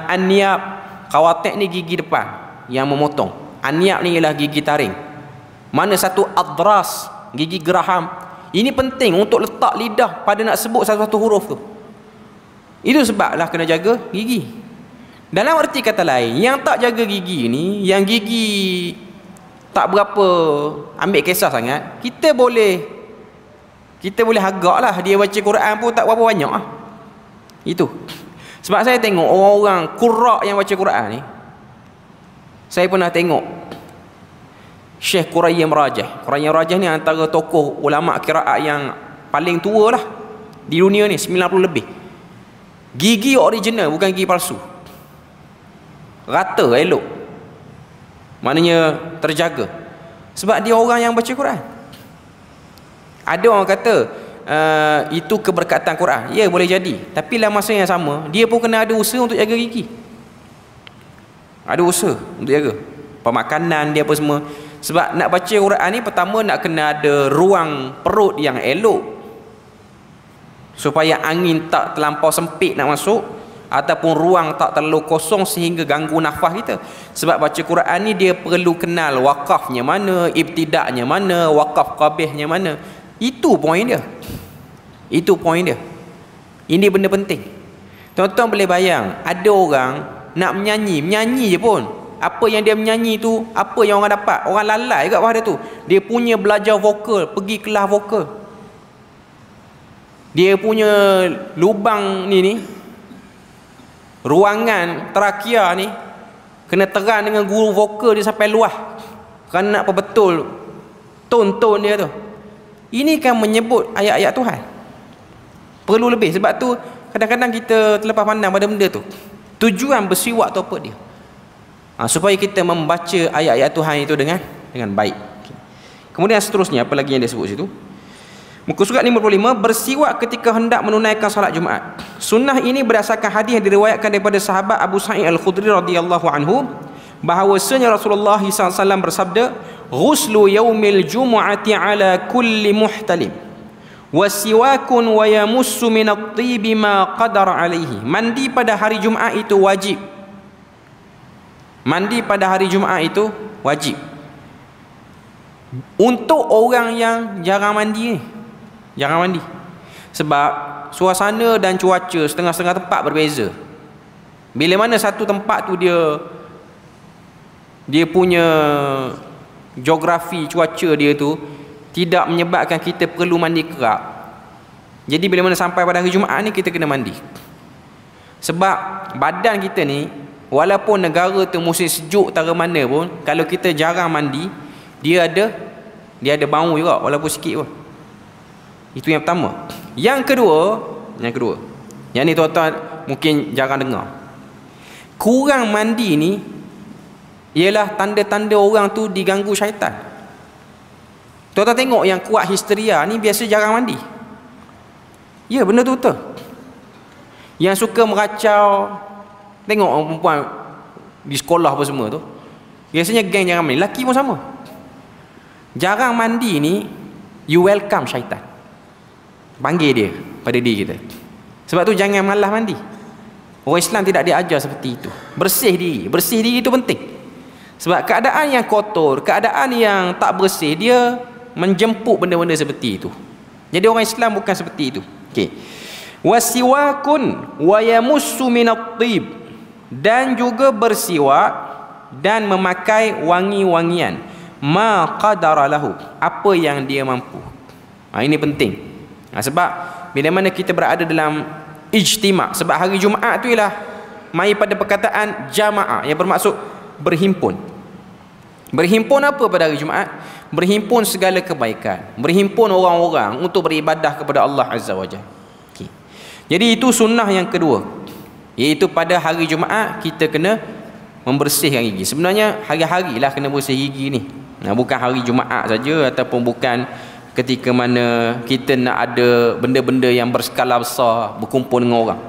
anyab. Qawatik ni gigi depan yang memotong, anyab ni ialah gigi taring. Mana satu adras, gigi geraham. Ini penting untuk letak lidah pada nak sebut satu-satu huruf tu. Itu sebablah kena jaga gigi. Dalam erti kata lain, yang tak jaga gigi ni, yang gigi tak berapa ambil kisah sangat, kita boleh agak lah dia baca Quran pun tak berapa banyak lah. Itu sebab saya tengok orang-orang qurra yang baca Quran ni, saya pernah tengok Syekh Qurayyim Rajah. Qurayyim Rajah ni antara tokoh ulama qiraat yang paling tua lah di dunia ni, 90 lebih. Gigi original, bukan gigi palsu. Rata, elok. Maknanya terjaga. Sebab dia orang yang baca Quran. Ada orang kata itu keberkatan Quran. Ya, boleh jadi. Tapi dalam masa yang sama, dia pun kena ada usaha untuk jaga gigi. Ada usaha untuk jaga pemakanan dia apa semua. Sebab nak baca Quran ni, pertama nak kena ada ruang perut yang elok, supaya angin tak terlampau sempit nak masuk, ataupun ruang tak terlalu kosong sehingga ganggu nafas kita. Sebab baca Quran ni dia perlu kenal wakafnya mana, ibtidaknya mana, wakaf qabihnya mana. Itu poin dia. Itu poin dia. Ini benda penting. Tuan-tuan boleh bayang, ada orang nak menyanyi je pun, apa yang dia menyanyi tu, apa yang orang dapat, orang lalai kat pada tu. Dia punya belajar vokal, pergi kelas vokal, dia punya lubang ni ruangan terakia ni kena terang dengan guru vokal dia sampai luah, kerana nak betul ton-ton dia tu. Ini kan menyebut ayat-ayat Tuhan. Perlu lebih. Sebab tu kadang-kadang kita terlepas pandang pada benda tu. Tujuan bersiwak tu apa dia? Supaya kita membaca ayat-ayat Tuhan itu dengan baik. Kemudian seterusnya, apa lagi yang dia sebut situ? Muka surat 55, bersiwak ketika hendak menunaikan salat Jumaat. Sunnah ini berdasarkan hadis yang diriwayatkan daripada sahabat Abu Sa'id Al-Khudri radhiyallahu anhu, bahawasanya Rasulullah SAW bersabda, "Ghuslu yaumil jumu'ati ala kulli muhtalim, wasiwakun wa yamussu min at-tibi ma qadara alaihi." Mandi pada hari Jumaat itu wajib. Mandi pada hari Jumaat itu wajib. Untuk orang yang jarang mandi ni, jarang mandi. Sebab suasana dan cuaca setengah-setengah tempat berbeza. Bila mana satu tempat tu dia punya geografi cuaca dia tu tidak menyebabkan kita perlu mandi kerap. Jadi bila mana sampai pada hari Jumaat ni, kita kena mandi. Sebab badan kita ni, walaupun negara tu musim sejuk tara mana pun, kalau kita jarang mandi, dia ada bau juga, walaupun sikit pun. Itu yang pertama. Yang kedua, yang ni tuan-tuan mungkin jarang dengar. Kurang mandi ni ialah tanda-tanda orang tu diganggu syaitan. Tuan-tuan tengok yang kuat histeria ni biasa jarang mandi. Ya, benda tu betul. Yang suka meracau, tengok orang perempuan di sekolah apa semua tu, biasanya geng jarang mandi. Lelaki pun sama. Jarang mandi ni, you welcome syaitan. Panggil dia pada diri kita. Sebab tu jangan malas mandi. Orang Islam tidak diajar seperti itu. Bersih diri itu penting. Sebab keadaan yang kotor, keadaan yang tak bersih, dia menjemput benda-benda seperti itu. Jadi orang Islam bukan seperti itu. Okey. Wasiwakun wa yamussu minat-tib, dan juga bersiwak dan memakai wangi-wangian, ma qadara lahu, apa yang dia mampu. Ini penting. Sebab bila mana kita berada dalam ijtima', sebab hari Jumaat tu ialah mai pada perkataan jamaah yang bermaksud berhimpun. Berhimpun apa pada hari Jumaat? Berhimpun segala kebaikan, berhimpun orang-orang untuk beribadah kepada Allah Azza wa Jalla. Okay. Jadi itu sunnah yang kedua, iaitu pada hari Jumaat kita kena membersihkan gigi. Sebenarnya hari-harilah kena bersih gigi ni. Bukan hari Jumaat saja, ataupun bukan ketika mana kita nak ada benda-benda yang berskala besar berkumpul dengan orang.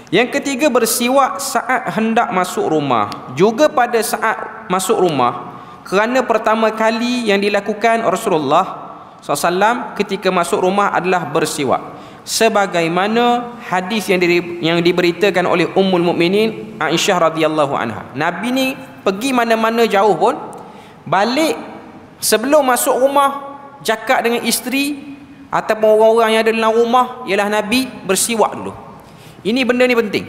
Yang ketiga, bersiwak saat hendak masuk rumah. Juga pada saat masuk rumah, kerana pertama kali yang dilakukan Rasulullah SAW ketika masuk rumah adalah bersiwak. Sebagaimana hadis yang diberitakan oleh Ummul Mukminin Aisyah radhiyallahu anha. Nabi ni pergi mana-mana jauh pun, balik sebelum masuk rumah, cakap dengan isteri ataupun orang-orang yang ada dalam rumah, ialah Nabi bersiwak dulu. Ini benda ni penting.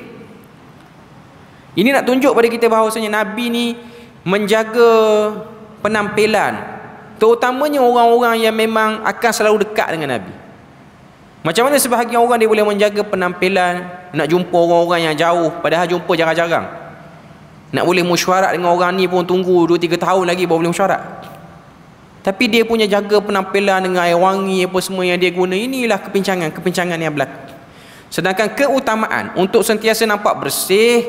Ini nak tunjuk pada kita bahawasanya Nabi ni menjaga penampilan, terutamanya orang-orang yang memang akan selalu dekat dengan Nabi. Macam mana sebahagian orang dia boleh menjaga penampilan, nak jumpa orang-orang yang jauh, padahal jumpa jarang-jarang. Nak boleh mesyuarat dengan orang ni pun tunggu 2-3 tahun lagi baru boleh mesyuarat. Tapi dia punya jaga penampilan dengan air wangi apa semua yang dia guna. Inilah kepincangan yang berlaku. Sedangkan keutamaan untuk sentiasa nampak bersih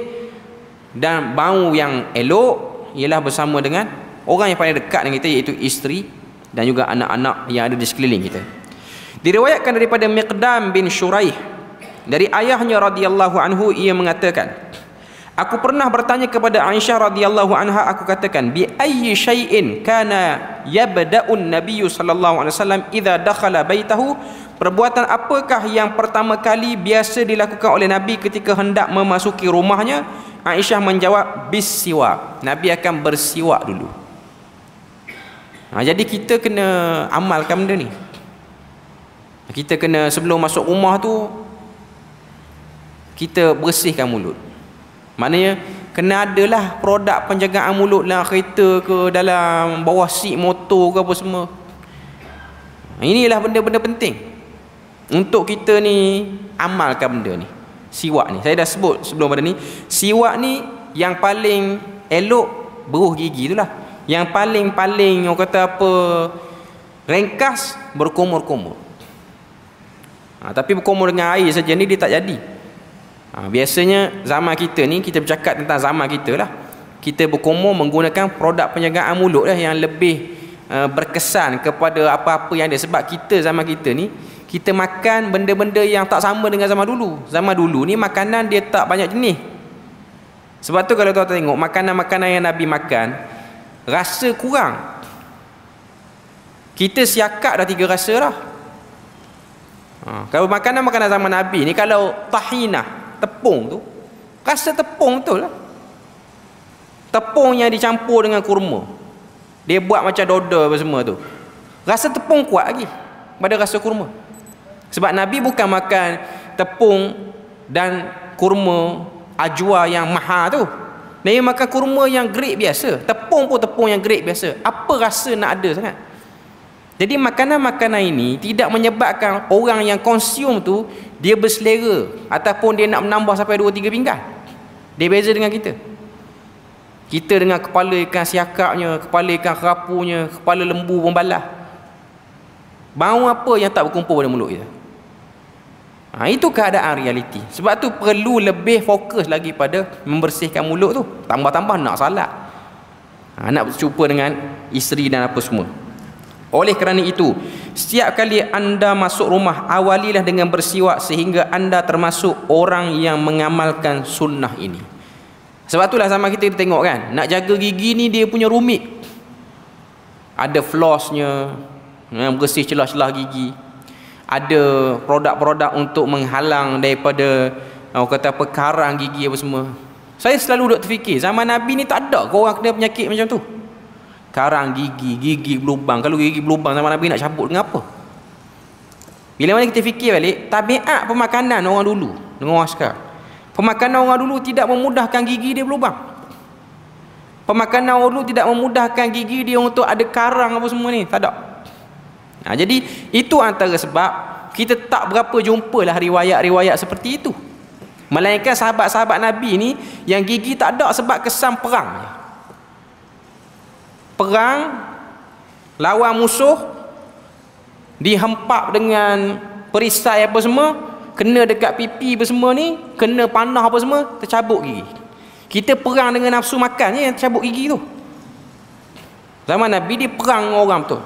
dan bau yang elok ialah bersama dengan orang yang paling dekat dengan kita, iaitu isteri dan juga anak-anak yang ada di sekeliling kita. Diriwayatkan daripada Miqdam bin Syuraih dari ayahnya radhiyallahu anhu, ia mengatakan, aku pernah bertanya kepada Aisyah radhiyallahu anha, aku katakan, bi ayyi syai'in kana yabda'un nabiyyu sallallahu alaihi wasallam idza dakhala baitahu, perbuatan apakah yang pertama kali biasa dilakukan oleh Nabi ketika hendak memasuki rumahnya? Aisyah menjawab, bis-siwak. Nabi akan bersiwak dulu. Jadi kita kena amalkan benda ni. Kita kena sebelum masuk rumah tu, kita bersihkan mulut. Maknanya kena adalah produk penjagaan mulut dalam kereta ke, dalam bawah seat motor ke apa semua. Inilah benda-benda penting untuk kita ni amalkan benda ni. Siwak ni, saya dah sebut sebelum pada ni, siwak ni yang paling elok beruh gigi tu lah. Yang paling orang kata apa, ringkas, berkumur-kumur. Tapi berkumur dengan air saja ni dia tak jadi. Biasanya zaman kita ni, kita bercakap tentang zaman kita lah, kita berkumur menggunakan produk penjagaan mulut lah yang lebih berkesan kepada apa-apa yang ada. Sebab kita zaman kita ni, kita makan benda-benda yang tak sama dengan zaman dulu. Zaman dulu ni makanan dia tak banyak jenis. Sebab tu kalau tuan-tuan tengok makanan-makanan yang Nabi makan, rasa kurang. Kita siakap dah 3 rasa dah. Kalau makanan-makanan zaman Nabi ni, kalau tahinah, tepung tu, rasa tepung betul lah. Tepung yang dicampur dengan kurma, dia buat macam doda apa semua tu, rasa tepung kuat lagi pada rasa kurma. Sebab Nabi bukan makan tepung dan kurma ajwa yang mahal tu. Nabi makan kurma yang grade biasa, tepung pun tepung yang grade biasa. Apa rasa nak ada sangat. Jadi makanan-makanan ini tidak menyebabkan orang yang konsum tu dia berselera ataupun dia nak menambah sampai 2-3 pinggan. Dia beza dengan kita. Kita dengan kepala ikan siakapnya, kepala ikan kerapunya, kepala lembu pembalah, bau apa yang tak berkumpul pada mulut kita. Itu keadaan realiti. Sebab tu perlu lebih fokus lagi pada membersihkan mulut tu. Tambah-tambah nak salat, nak berjumpa dengan isteri dan apa semua. Oleh kerana itu, setiap kali anda masuk rumah, awalilah dengan bersiwak sehingga anda termasuk orang yang mengamalkan sunnah ini. Sebab itulah sama kita tengok kan, nak jaga gigi ni dia punya rumit. Ada flossnya yang bersih celah-celah gigi. Ada produk-produk untuk menghalang daripada orang kata apa, karang gigi apa semua. Saya selalu duk terfikir, zaman Nabi ni tak ada ke orang kena penyakit macam tu? Karang gigi, gigi berlubang. Kalau gigi berlubang zaman Nabi nak cabut dengan apa? Bila mana kita fikir balik, tabiat pemakanan orang dulu dengan orang sekarang. Pemakanan orang dulu tidak memudahkan gigi dia berlubang. Pemakanan orang dulu tidak memudahkan gigi dia untuk ada karang apa semua ni. Tak ada. Jadi itu antara sebab kita tak berapa jumpalah riwayat-riwayat seperti itu. Melainkan sahabat-sahabat Nabi ni yang gigi tak ada sebab kesan perang. Perang, lawan musuh, dihempap dengan perisai apa semua, kena dekat pipi apa semua ni, kena panah apa semua, tercabut gigi. Kita perang dengan nafsu makan je yang tercabut gigi tu. Zaman Nabi dia perang orang betul.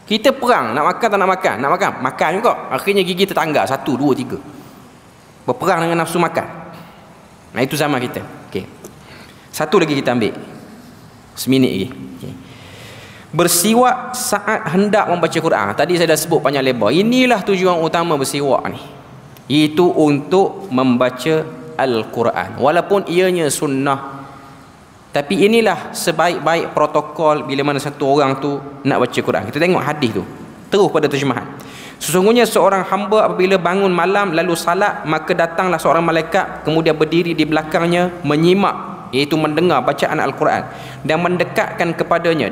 Kita perang, nak makan tak nak makan, nak makan, makan juga. Akhirnya gigi tertangga 1, 2, 3. Berperang dengan nafsu makan. Nah itu zaman kita. Okey. Satu lagi kita ambil. Seminit lagi. Okay. Bersiwak saat hendak membaca Quran. Tadi saya dah sebut panjang lebar. Inilah tujuan utama bersiwak ni. Itu untuk membaca Al-Quran. Walaupun ianya sunnah, tapi inilah sebaik-baik protokol bila mana satu orang tu nak baca Quran. Kita tengok hadis tu. Terus pada terjemahan. Sesungguhnya seorang hamba apabila bangun malam lalu salat, maka datanglah seorang malaikat kemudian berdiri di belakangnya menyimak, iaitu mendengar bacaan Al-Quran dan mendekatkan kepadanya.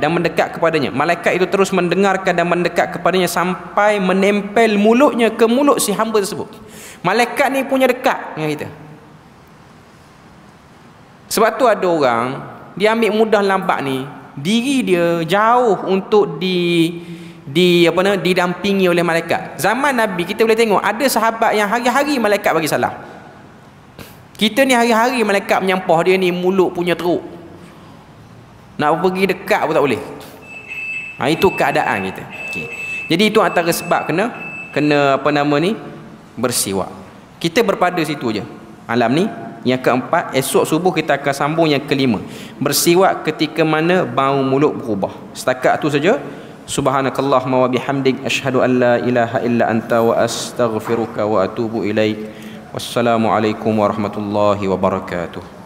Malaikat itu terus mendengarkan dan mendekat kepadanya sampai menempel mulutnya ke mulut si hamba tersebut. Malaikat ni punya dekat dengan kita. Sebab tu ada orang dia ambil mudah lambat ni, diri dia jauh untuk didampingi oleh malaikat. Zaman Nabi kita boleh tengok ada sahabat yang hari-hari malaikat bagi salam. Kita ni hari-hari malaikat menyampah dia ni mulut punya teruk. Nak pergi dekat pun tak boleh. Itu keadaan kita. Okay. Jadi itu antara sebab kena bersiwak. Kita berpada situ je malam ni. Yang keempat, esok subuh kita akan sambung yang kelima. Bersiwak ketika mana bau mulut berubah. Setakat tu saja. Subhanakallahumma wa bihamdik asyhadu an la ilaha illa anta wa astaghfiruka wa atubu ilaik. Wassalamualaikum warahmatullahi wabarakatuh.